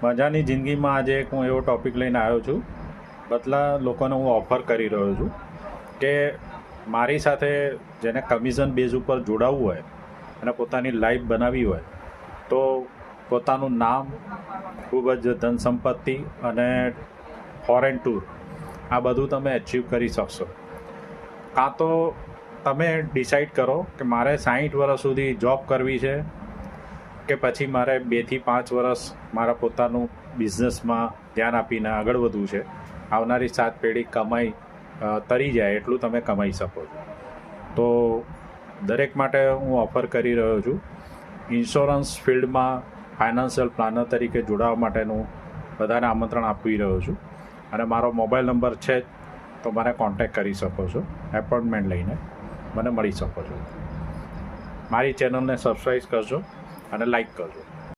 મજાની જિંદગીમાં આજે એક હું એવો ટૉપિક લઈને આવ્યો છું. બદલા લોકોને હું ઓફર કરી રહ્યો છું કે મારી સાથે જેને કમિશન બેઝ ઉપર જોડાવવું હોય અને પોતાની લાઈફ બનાવવી હોય તો પોતાનું નામ, ખૂબ જ ધન સંપત્તિ અને ફોરેન ટૂર આ બધું તમે અચીવ કરી શકશો. કાં તો તમે ડિસાઈડ કરો કે મારે 60 વર્ષ સુધી જોબ કરવી છે કે પછી મારે 2 થી 5 વર્ષ મારા પોતાનું બિઝનેસમાં ધ્યાન આપીને આગળ વધવું છે. આવનારી 7 પેઢી કમાઈ તરી જાય એટલું તમે કમાઈ શકો છો. તો દરેક માટે હું ઓફર કરી રહ્યો છું. ઇન્સ્યોરન્સ ફિલ્ડમાં ફાઇનાન્શિયલ પ્લાનર તરીકે જોડાવા માટેનું બધાને આમંત્રણ આપી રહ્યો છું. અને મારો મોબાઈલ નંબર છે તો મને કોન્ટેક્ટ કરી શકો છો. એપોઇન્ટમેન્ટ લઈને મને મળી શકો છો. મારી ચેનલને સબસ્ક્રાઈબ કરજો અને લાઈક કરજો.